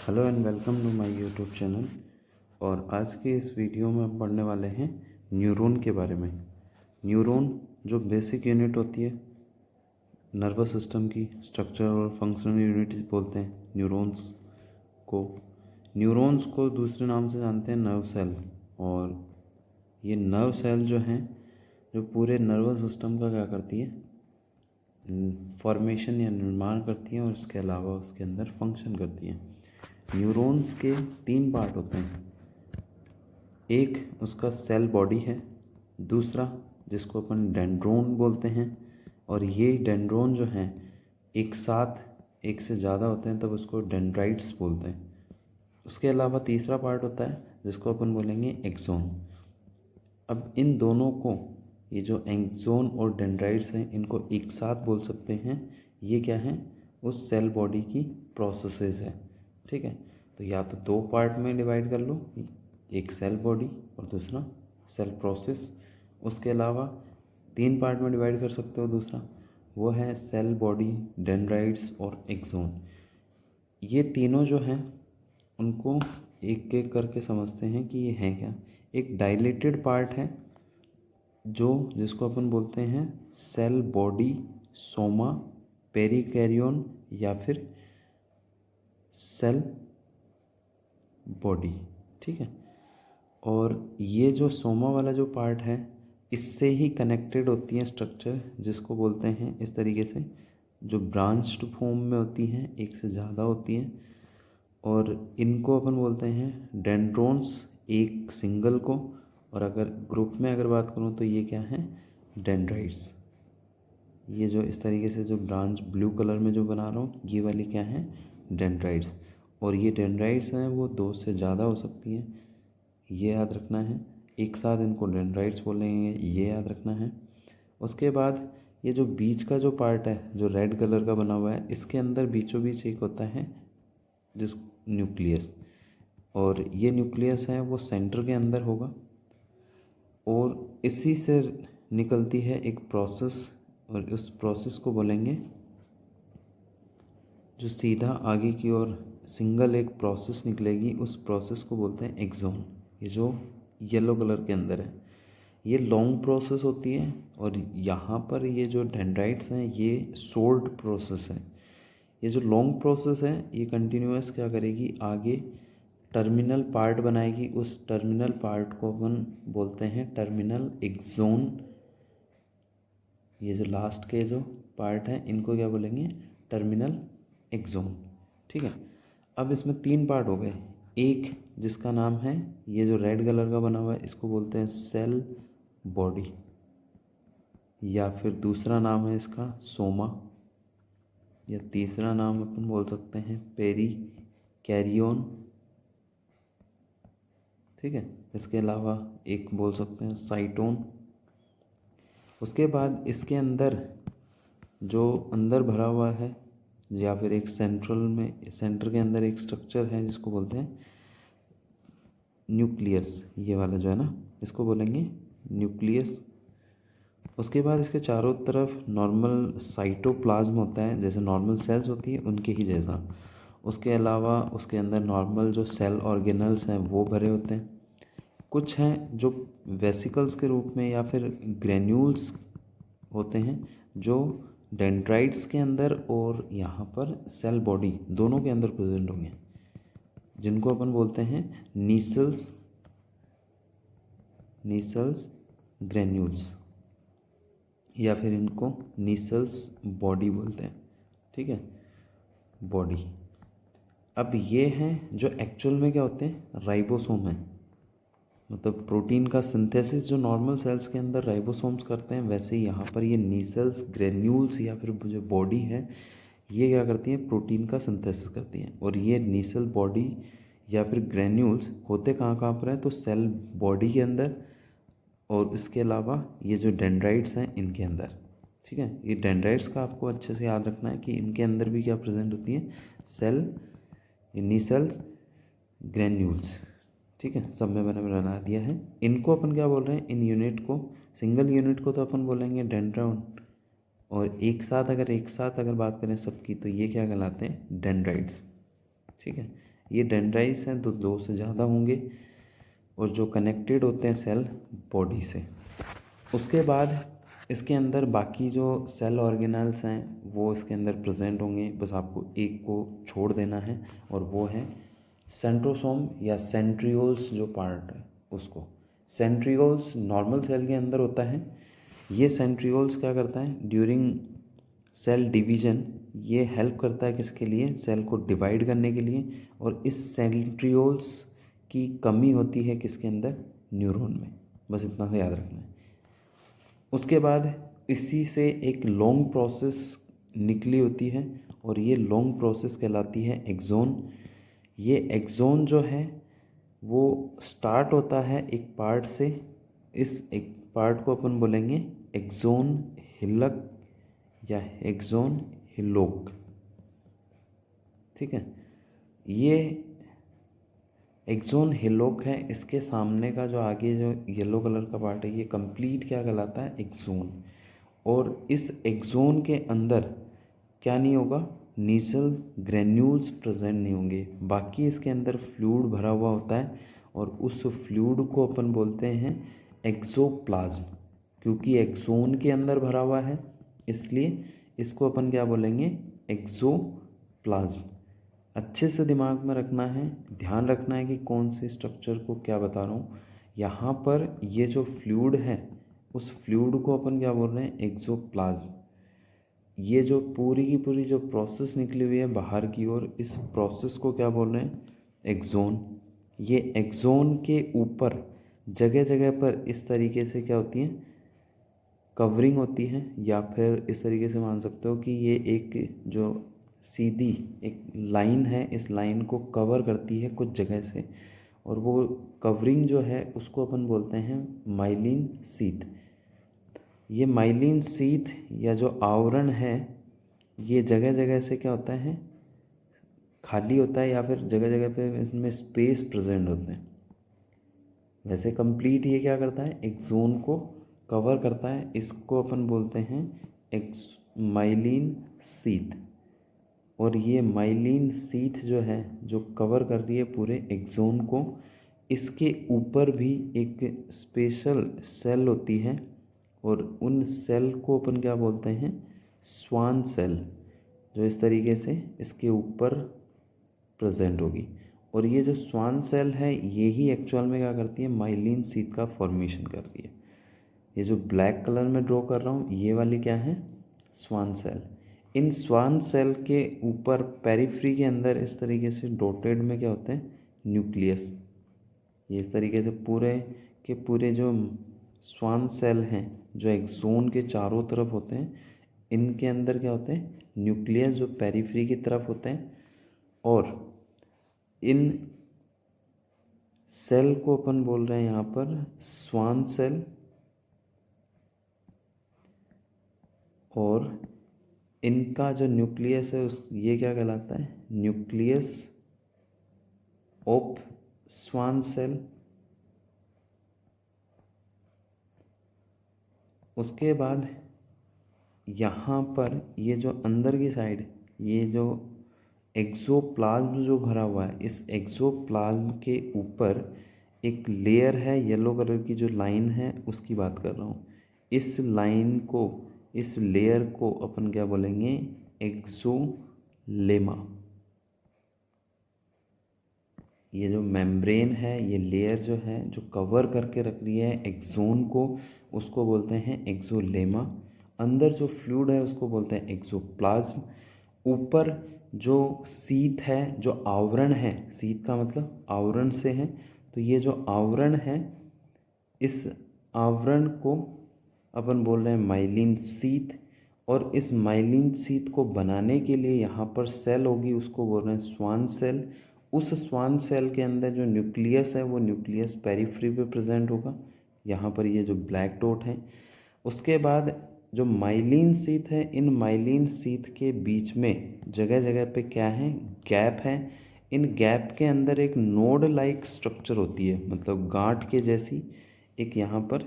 Hello and welcome to my YouTube channel. और आज के इस वीडियो में हम पढ़ने वाले हैं न्यूरॉन के बारे में। न्यूरॉन जो बेसिक यूनिट होती है नर्वस सिस्टम की, स्ट्रक्चर और फंक्शनल यूनिट्स बोलते हैं न्यूरॉन्स को। न्यूरॉन्स को दूसरे नाम से जानते हैं नर्व सेल। और ये नर्व सेल जो हैं जो पूरे नर्वस सिस्टम का क्या करती है, फॉर्मेशन या निर्माण करती हैं और इसके अलावा उसके अंदर फंक्शन करती हैं। न्यूरॉन्स के 3 पार्ट होते हैं। एक उसका सेल बॉडी है, दूसरा जिसको अपन डेंड्रोन बोलते हैं, और ये डेंड्रोन जो हैं एक साथ एक से ज़्यादा होते हैं तब उसको डेंड्राइट्स बोलते हैं। उसके अलावा तीसरा पार्ट होता है जिसको अपन बोलेंगे एक्सोन। अब इन दोनों को, ये जो एक्सोन और डेंड्राइट्स हैं, इनको एक साथ बोल सकते हैं। ये क्या है, उस सेल बॉडी की प्रोसेसेस है। ठीक है, तो या तो 2 पार्ट में डिवाइड कर लो, एक सेल बॉडी और दूसरा सेल प्रोसेस। उसके अलावा 3 पार्ट में डिवाइड कर सकते हो, दूसरा वो है सेल बॉडी, डेंड्राइट्स और एक्सोन। ये तीनों जो हैं उनको एक एक करके समझते हैं कि ये हैं क्या। एक डायलेटेड पार्ट है जो जिसको अपन बोलते हैं सेल बॉडी, सोमा, पेरिकैरियन या फिर सेल बॉडी। ठीक है, और ये जो सोमा वाला जो पार्ट है इससे ही कनेक्टेड होती हैं स्ट्रक्चर, जिसको बोलते हैं इस तरीके से, जो ब्रांच्ड फॉर्म में होती हैं, एक से ज़्यादा होती हैं। और इनको अपन बोलते हैं डेंड्रोन्स, एक सिंगल को। और अगर ग्रुप में अगर बात करूँ तो ये क्या है, डेंड्राइट्स। ये जो इस तरीके से जो ब्रांच ब्लू कलर में जो बना रहा हूँ, ये वाली क्या है, डेंड्राइट्स। और ये डेंड्राइट्स हैं वो 2 से ज़्यादा हो सकती हैं, ये याद रखना है। एक साथ इनको डेंड्राइट्स बोलेंगे, ये याद रखना है। उसके बाद ये जो बीच का जो पार्ट है जो रेड कलर का बना हुआ है, इसके अंदर बीचों बीच एक होता है जिस न्यूक्लियस, और ये न्यूक्लियस है वो सेंटर के अंदर होगा। और इसी से निकलती है एक प्रोसेस, और उस प्रोसेस को बोलेंगे, जो सीधा आगे की ओर सिंगल एक प्रोसेस निकलेगी, उस प्रोसेस को बोलते हैं एक्सोन। ये जो येलो कलर के अंदर है ये लॉन्ग प्रोसेस होती है, और यहाँ पर ये जो डेंड्राइट्स हैं ये शॉर्ट प्रोसेस है। ये जो लॉन्ग प्रोसेस है ये कंटिन्यूअस क्या करेगी, आगे टर्मिनल पार्ट बनाएगी। उस टर्मिनल पार्ट को अपन बोलते हैं टर्मिनल एक्सोन। ये जो लास्ट के जो पार्ट हैं इनको क्या बोलेंगे, टर्मिनल एक्सोन। ठीक है, अब इसमें 3 पार्ट हो गए। एक जिसका नाम है ये जो रेड कलर का बना हुआ है, इसको बोलते हैं सेल बॉडी, या फिर दूसरा नाम है इसका सोमा, या तीसरा नाम अपन बोल सकते हैं पेरी कैरियन। ठीक है, इसके अलावा एक बोल सकते हैं साइटोन। उसके बाद इसके अंदर जो अंदर भरा हुआ है, या फिर एक सेंटर के अंदर एक स्ट्रक्चर है जिसको बोलते हैं न्यूक्लियस। ये वाला जो है ना, इसको बोलेंगे न्यूक्लियस। उसके बाद इसके चारों तरफ नॉर्मल साइटोप्लाज्म होता है, जैसे नॉर्मल सेल्स होती है उनके ही जैसा। उसके अलावा उसके अंदर नॉर्मल जो सेल ऑर्गेनल्स हैं वो भरे होते हैं। कुछ हैं जो वेसिकल्स के रूप में या फिर ग्रेन्यूल्स होते हैं, जो डेंड्राइट्स के अंदर और यहाँ पर सेल बॉडी दोनों के अंदर प्रेजेंट होंगे, जिनको अपन बोलते हैं नीसल्स ग्रेन्यूल्स, या फिर इनको नीसल्स बॉडी बोलते हैं। ठीक है, बॉडी। अब ये हैं जो एक्चुअल में क्या होते हैं, राइबोसोम है। मतलब प्रोटीन का सिंथेसिस जो नॉर्मल सेल्स के अंदर राइबोसोम्स करते हैं, वैसे ही यहाँ पर ये नीसल्स ग्रेन्यूल्स या फिर जो बॉडी है ये क्या करती हैं, प्रोटीन का सिंथेसिस करती हैं। और ये नीसल बॉडी या फिर ग्रेन्यूल्स होते कहाँ कहाँ पर हैं, तो सेल बॉडी के अंदर, और इसके अलावा ये जो डेंड्राइट्स हैं इनके अंदर। ठीक है, ये डेंड्राइट्स का आपको अच्छे से याद रखना है कि इनके अंदर भी क्या प्रेजेंट होती है, सेल, नीसल्स, ग्रेन्यूल्स। ठीक है, सब में मैंने बना दिया है। इनको अपन क्या बोल रहे हैं, इन यूनिट को, सिंगल यूनिट को तो अपन बोलेंगे डेंड्रोन, और एक साथ अगर बात करें सबकी तो ये क्या कहलाते हैं, डेंड्राइट्स। ठीक है, ये डेंड्राइट्स हैं तो 2 से ज़्यादा होंगे, और जो कनेक्टेड होते हैं सेल बॉडी से। उसके बाद इसके अंदर बाकी जो सेल ऑर्गेनल्स हैं वो इसके अंदर प्रेजेंट होंगे, बस आपको एक को छोड़ देना है, और वो है सेंट्रोसोम या सेंट्रियोल्स जो पार्ट है उसको। सेंट्रियोल्स नॉर्मल सेल के अंदर होता है। ये सेंट्रियोल्स क्या करता है, ड्यूरिंग सेल डिवीजन ये हेल्प करता है किसके लिए, सेल को डिवाइड करने के लिए। और इस सेंट्रियोल्स की कमी होती है किसके अंदर, न्यूरॉन में। बस इतना सा याद रखना है। उसके बाद इसी से एक लॉन्ग प्रोसेस निकली होती है, और ये लॉन्ग प्रोसेस कहलाती है एक्सोन। ये एक्सोन जो है वो स्टार्ट होता है एक पार्ट से। इस एक पार्ट को अपन बोलेंगे एक्सोन हिलक या एक्सोन हिलोक, ठीक है। ये एक्सोन हिलोक है, इसके सामने का जो आगे जो येलो कलर का पार्ट है ये कंप्लीट क्या कहलाता है, एक्सोन। और इस एक्सोन के अंदर क्या नहीं होगा, नीजल ग्रेन्यूल्स प्रेजेंट नहीं होंगे, बाकी इसके अंदर फ्लूइड भरा हुआ होता है, और उस फ्लूइड को अपन बोलते हैं एक्सोप्लाज्म। क्योंकि एक्सोन के अंदर भरा हुआ है इसलिए इसको अपन क्या बोलेंगे, एक्सोप्लाज्म। अच्छे से दिमाग में रखना है, ध्यान रखना है कि कौन से स्ट्रक्चर को क्या बता रहा हूँ। यहाँ पर ये जो फ्लूइड है उस फ्लूइड को अपन क्या बोल रहे हैं, एक्सोप्लाज्म। ये जो पूरी की पूरी जो प्रोसेस निकली हुई है बाहर की ओर, इस प्रोसेस को क्या बोल रहे हैं, एक्सोन। ये एक्सोन के ऊपर जगह जगह पर इस तरीके से क्या होती है, कवरिंग होती है, या फिर इस तरीके से मान सकते हो कि ये एक जो सीधी एक लाइन है, इस लाइन को कवर करती है कुछ जगह से, और वो कवरिंग जो है उसको अपन बोलते हैं माइलिन शीथ। ये माइलिन शीथ या जो आवरण है ये जगह जगह से क्या होता है, खाली होता है, या फिर जगह जगह पे इसमें स्पेस प्रेजेंट होते हैं। वैसे कंप्लीट ये क्या करता है, एक जोन को कवर करता है, इसको अपन बोलते हैं एक्स माइलिन शीथ। और ये माइलिन शीथ जो है जो कवर कर रही है पूरे एक्सोन को, इसके ऊपर भी एक स्पेशल सेल होती है, और उन सेल को अपन क्या बोलते हैं, स्वान सेल, जो इस तरीके से इसके ऊपर प्रेजेंट होगी। और ये जो स्वान सेल है ये ही एक्चुअल में क्या करती है, माइलिन शीथ का फॉर्मेशन कर रही है। ये जो ब्लैक कलर में ड्रॉ कर रहा हूँ ये वाली क्या है, स्वान सेल। इन स्वान सेल के ऊपर पेरिफ्री के अंदर इस तरीके से डॉटेड में क्या होते हैं, न्यूक्लियस। ये इस तरीके से पूरे के पूरे जो स्वान सेल हैं जो एक्सोन के चारों तरफ होते हैं, इनके अंदर क्या होते हैं, न्यूक्लियस जो पेरिफ्री की तरफ होते हैं। और इन सेल को अपन बोल रहे हैं यहाँ पर स्वान सेल, और इनका जो न्यूक्लियस है उस ये क्या कहलाता है, न्यूक्लियस ऑफ स्वान सेल। उसके बाद यहाँ पर ये जो अंदर की साइड ये जो एक्सोप्लाज्म जो भरा हुआ है, इस एक्सोप्लाज्म के ऊपर एक लेयर है येलो कलर की, जो लाइन है उसकी बात कर रहा हूँ। इस लाइन को, इस लेयर को अपन क्या बोलेंगे, एक्सोलेमा। ये जो मेम्ब्रेन है, ये लेयर जो है जो कवर करके रख रही है एक्सोन को, उसको बोलते हैं एक्सोलेमा। अंदर जो फ्लूइड है उसको बोलते हैं एक्सोप्लाज्म। ऊपर जो शीथ है, जो आवरण है, शीथ का मतलब आवरण से है, तो ये जो आवरण है इस आवरण को अपन बोल रहे हैं माइलिन शीथ। और इस माइलिन शीथ को बनाने के लिए यहाँ पर सेल होगी, उसको बोल रहे हैं स्वान सेल। उस स्वान सेल के अंदर जो न्यूक्लियस है वो न्यूक्लियस पेरिफ्री पे प्रेजेंट होगा, यहाँ पर ये जो ब्लैक डॉट है। उसके बाद जो माइलिन शीथ है, इन माइलिन शीथ के बीच में जगह जगह पे क्या है, गैप है। इन गैप के अंदर एक नोड लाइक स्ट्रक्चर होती है, मतलब गांठ के जैसी एक यहाँ पर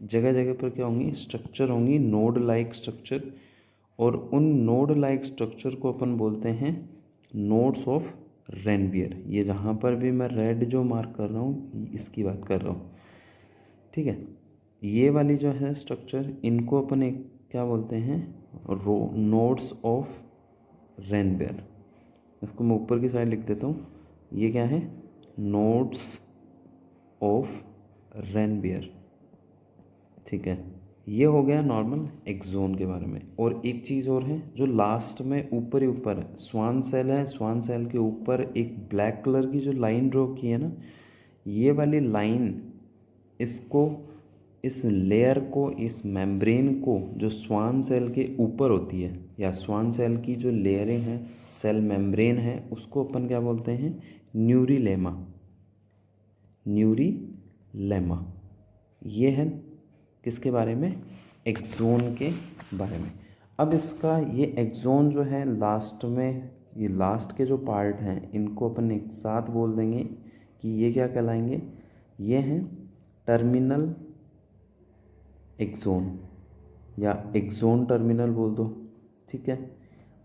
जगह जगह पर क्या होंगी, स्ट्रक्चर होंगी, नोड लाइक स्ट्रक्चर। और उन नोड लाइक स्ट्रक्चर को अपन बोलते हैं नोड्स ऑफ रेनवियर, ये जहाँ पर भी मैं रेड जो मार्क कर रहा हूँ इसकी बात कर रहा हूँ, ठीक है। ये वाली जो है स्ट्रक्चर, इनको अपन एक क्या बोलते हैं, नोड्स ऑफ रेनवियर। इसको मैं ऊपर की साइड लिख देता हूँ, ये क्या है, नोड्स ऑफ रेनवियर, ठीक है। ये हो गया नॉर्मल एक्सोन के बारे में। और एक चीज़ और है जो लास्ट में ऊपर ही ऊपर है, स्वान सेल है, स्वान सेल के ऊपर एक ब्लैक कलर की जो लाइन ड्रॉ की है ना, ये वाली लाइन, इसको, इस लेयर को, इस मेम्ब्रेन को जो स्वान सेल के ऊपर होती है, या स्वान सेल की जो लेयरें हैं, सेल मेम्ब्रेन है, उसको अपन क्या बोलते हैं, न्यूरीलेमा, न्यूरीलेमा। ये है किसके बारे में, एक्सोन के बारे में। अब इसका ये एक्सोन जो है लास्ट में, ये लास्ट के जो पार्ट हैं इनको अपन एक साथ बोल देंगे कि ये क्या कहलाएंगे, ये हैं टर्मिनल एक्सोन, या एक्सोन टर्मिनल बोल दो, ठीक है।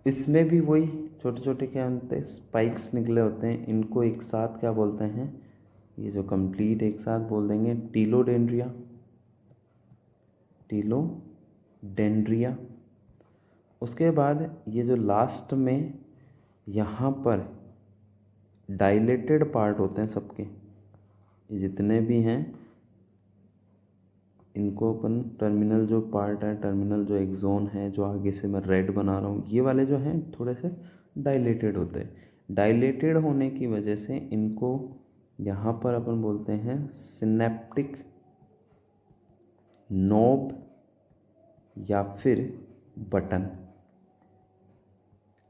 इसमें भी वही छोटे छोटे क्या होते हैं, स्पाइक्स निकले होते हैं, इनको एक साथ क्या बोलते हैं, ये जो कंप्लीट एक साथ बोल देंगे टीलोडेंड्रिया, टीलोडेंड्रिया। उसके बाद ये जो लास्ट में यहाँ पर डायलेटेड पार्ट होते हैं सबके, ये जितने भी हैं इनको अपन टर्मिनल जो पार्ट है, टर्मिनल जो एक्सोन है, जो आगे से मैं रेड बना रहा हूँ, ये वाले जो हैं थोड़े से डायलेटेड होते हैं। डायलेटेड होने की वजह से इनको यहाँ पर अपन बोलते हैं सिनेप्टिक नोब या फिर बटन,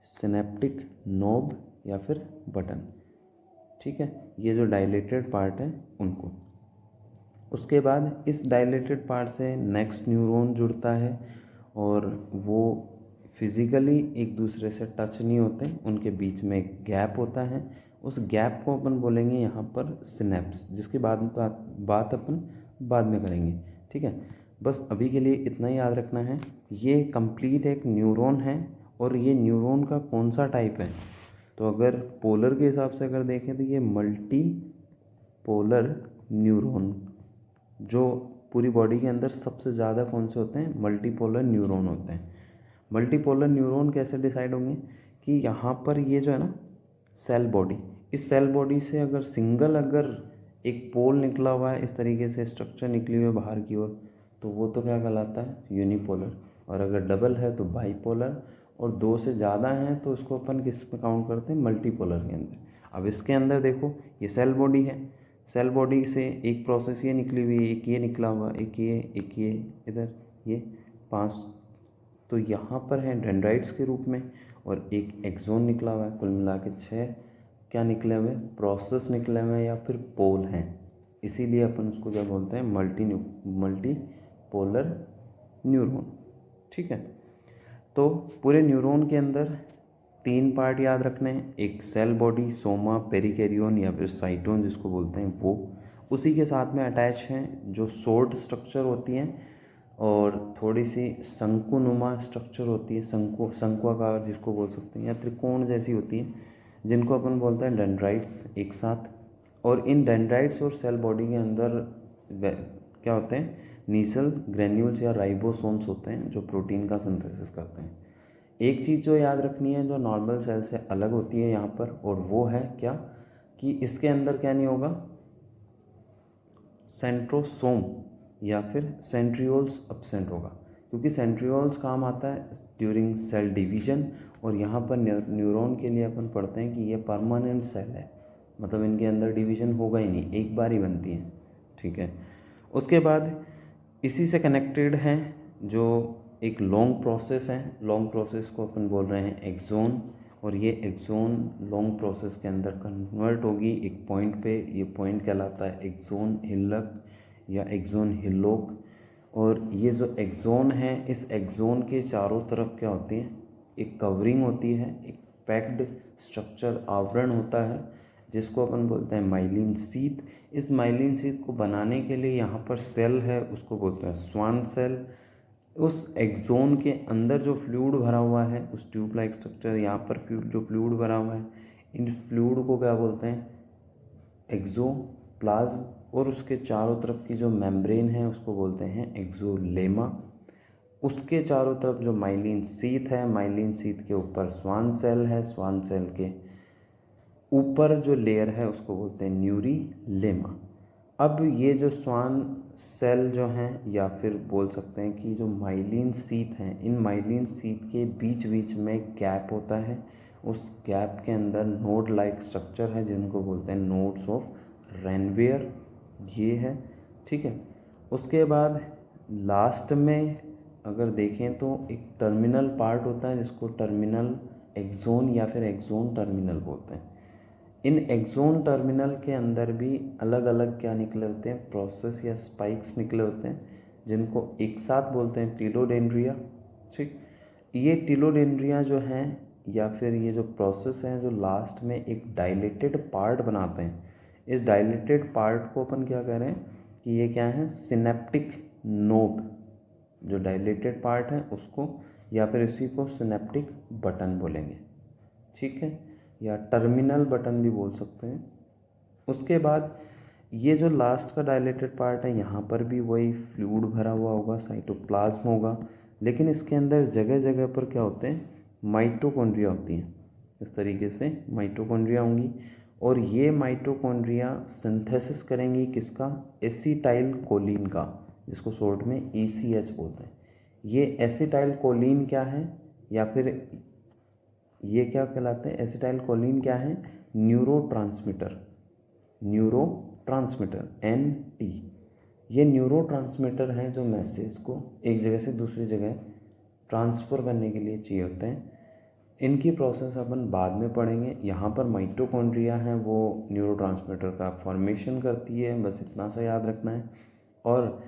सिनेप्टिक नोब या फिर बटन, ठीक है। ये जो डायलेटेड पार्ट है उनको, उसके बाद इस डायलेटेड पार्ट से नेक्स्ट न्यूरॉन जुड़ता है, और वो फिज़िकली एक दूसरे से टच नहीं होते, उनके बीच में एक गैप होता है, उस गैप को अपन बोलेंगे यहाँ पर सिनेप्स, जिसकी बात अपन बाद में करेंगे, ठीक है। बस अभी के लिए इतना ही याद रखना है, ये कंप्लीट एक न्यूरॉन है, और ये न्यूरॉन का कौन सा टाइप है, तो अगर पोलर के हिसाब से अगर देखें तो ये मल्टी पोलर न्यूरॉन, जो पूरी बॉडी के अंदर सबसे ज़्यादा कौन से होते हैं, मल्टीपोलर न्यूरॉन होते हैं। मल्टीपोलर न्यूरॉन कैसे डिसाइड होंगे कि यहाँ पर ये जो है ना सेल बॉडी, इस सेल बॉडी से अगर सिंगल अगर एक पोल निकला हुआ है, इस तरीके से स्ट्रक्चर निकली हुई है बाहर की ओर, तो वो तो क्या कहलाता है, यूनिपोलर। और अगर डबल है तो बाईपोलर, और दो से ज़्यादा हैं तो उसको अपन किस में काउंट करते हैं, मल्टीपोलर के अंदर। अब इसके अंदर देखो ये सेल बॉडी है, सेल बॉडी से एक प्रोसेस ये निकली हुई है, एक ये निकला हुआ, एक ये इधर, ये 5, तो यहाँ पर है डेंड्राइट्स के रूप में, और एक एक्सोन निकला हुआ है, कुल मिला के 6 क्या निकले हुए, प्रोसेस निकले हुए हैं या फिर पोल हैं, इसीलिए अपन उसको क्या बोलते हैं, मल्टी पोलर न्यूरॉन, ठीक है। तो पूरे न्यूरॉन के अंदर 3 पार्ट याद रखने हैं, एक सेल बॉडी, सोमा, पेरिकैरियोन या फिर साइटोन जिसको बोलते हैं वो, उसी के साथ में अटैच हैं जो सोर्ड स्ट्रक्चर होती हैं, और थोड़ी सी शंकुनुमा स्ट्रक्चर होती है, शंकुआकार जिसको बोल सकते हैं, या त्रिकोण जैसी होती है, जिनको अपन बोलते हैं डेंड्राइट्स एक साथ। और इन डेंड्राइट्स और सेल बॉडी के अंदर क्या होते हैं, नीसल ग्रेन्यूल्स या राइबोसोम्स होते हैं जो प्रोटीन का सिंथेसिस करते हैं। एक चीज़ जो याद रखनी है जो नॉर्मल सेल से अलग होती है यहाँ पर, और वो है क्या, कि इसके अंदर क्या नहीं होगा, सेंट्रोसोम या फिर सेंट्रियोल्स अब्सेंट होगा, क्योंकि सेंट्रियोल्स काम आता है ड्यूरिंग सेल डिवीजन, और यहाँ पर न्यूरॉन के लिए अपन पढ़ते हैं कि ये परमानेंट सेल है, मतलब इनके अंदर डिवीजन होगा ही नहीं, एक बार ही बनती है, ठीक है। उसके बाद इसी से कनेक्टेड हैं जो एक लॉन्ग प्रोसेस है, लॉन्ग प्रोसेस को अपन बोल रहे हैं एक्सोन, और ये एक्सोन लॉन्ग प्रोसेस के अंदर कन्वर्ट होगी एक पॉइंट पे, ये पॉइंट कहलाता है एक्सोन हिल्लक या एक्सोन हिल्लोक। और ये जो एक्सोन है, इस एक्सोन के चारों तरफ क्या होती है, एक कवरिंग होती है, एक पैक्ड स्ट्रक्चर आवरण होता है, जिसको अपन बोलते हैं माइलिन शीथ। इस माइलिन शीथ को बनाने के लिए यहाँ पर सेल है, उसको बोलते हैं स्वान सेल। उस एक्सोन के अंदर जो फ्लूइड भरा हुआ है, उस ट्यूब लाइक स्ट्रक्चर, यहाँ पर जो फ्लूइड भरा हुआ है, इन फ्लूइड को क्या बोलते हैं, एक्सोप्लाज्म, और उसके चारों तरफ की जो मेम्ब्रेन है उसको बोलते हैं एक्सोलेमा। उसके चारों तरफ जो माइलिन शीथ है, माइलिन शीथ के ऊपर स्वान सेल है, स्वान सेल के ऊपर जो लेयर है उसको बोलते हैं न्यूरीलेमा। अब ये जो स्वान सेल जो हैं, या फिर बोल सकते हैं कि जो माइलिन शीथ हैं, इन माइलिन शीथ के बीच बीच में गैप होता है, उस गैप के अंदर नोड लाइक स्ट्रक्चर है जिनको बोलते हैं नोड्स ऑफ रेनवियर, ये है, ठीक है। उसके बाद लास्ट में अगर देखें तो एक टर्मिनल पार्ट होता है जिसको टर्मिनल एक्सोन या फिर एक्सोन टर्मिनल बोलते हैं। इन एक्सोन टर्मिनल के अंदर भी अलग अलग क्या निकले होते हैं, प्रोसेस या स्पाइक्स निकले होते हैं जिनको एक साथ बोलते हैं टिलोडेंड्रिया, ठीक। ये टिलोडेंड्रिया जो हैं या फिर ये जो प्रोसेस हैं जो लास्ट में एक डायलेटेड पार्ट बनाते हैं, इस डायलेटेड पार्ट को अपन क्या कह रहे हैं कि ये क्या है, सिनेप्टिक नोड। जो डायलेटेड पार्ट है उसको या फिर इसी को सिनेप्टिक बटन बोलेंगे, ठीक है, या टर्मिनल बटन भी बोल सकते हैं। उसके बाद ये जो लास्ट का डायलेटेड पार्ट है यहाँ पर भी वही फ्लूइड भरा हुआ होगा, साइटोप्लाज्म होगा, लेकिन इसके अंदर जगह जगह पर क्या होते हैं, माइटोकॉन्ड्रिया होती हैं। इस तरीके से माइटोकॉन्ड्रिया होंगी और ये माइटोकॉन्ड्रिया सिंथेसिस करेंगी किसका, एसिटाइल कोलिन का, जिसको शॉर्ट में ECH बोलते हैं। ये एसिटाइल कोलिन क्या है, या फिर ये क्या कहलाते हैं, एसिटाइल कोलिन क्या है, न्यूरोट्रांसमीटर, न्यूरोट्रांसमीटर NT। ये न्यूरोट्रांसमीटर हैं जो मैसेज को एक जगह से दूसरी जगह ट्रांसफ़र करने के लिए चाहिए होते हैं। इनकी प्रोसेस अपन बाद में पढ़ेंगे। यहाँ पर माइटोकॉन्ड्रिया है वो न्यूरोट्रांसमीटर का फॉर्मेशन करती है, बस इतना सा याद रखना है, और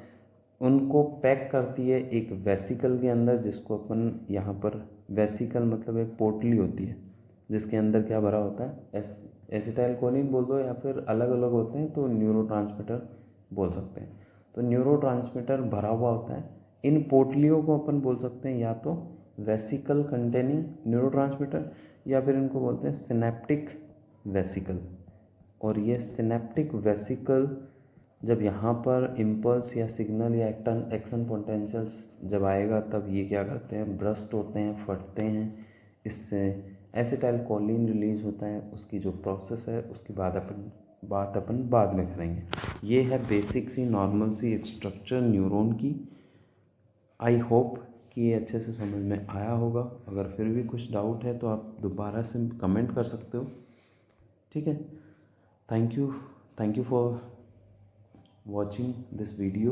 उनको पैक करती है एक वेसिकल के अंदर, जिसको अपन यहाँ पर वेसिकल मतलब एक पोटली होती है जिसके अंदर क्या भरा होता है, एसिटाइल कोलिन बोल दो या फिर अलग अलग होते हैं तो न्यूरोट्रांसमीटर बोल सकते हैं। तो न्यूरोट्रांसमीटर भरा हुआ होता है, इन पोटलियों को अपन बोल सकते हैं या तो वेसिकल कंटेनिंग न्यूरोट्रांसमीटर या फिर इनको बोलते हैं सिनेप्टिक वेसिकल। और ये सिनेप्टिक वेसिकल जब यहाँ पर इम्पल्स या सिग्नल या एक्शन पोटेंशियल्स जब आएगा तब ये क्या करते हैं, ब्रस्ट होते हैं, फटते हैं, इससे एसिटाइल कोलिन रिलीज होता है। उसकी जो प्रोसेस है उसकी बात अपन बाद में करेंगे। ये है बेसिक सी नॉर्मल सी स्ट्रक्चर न्यूरॉन की। आई होप कि ये अच्छे से समझ में आया होगा। अगर फिर भी कुछ डाउट है तो आप दोबारा से कमेंट कर सकते हो, ठीक है। Thank you for watching this video.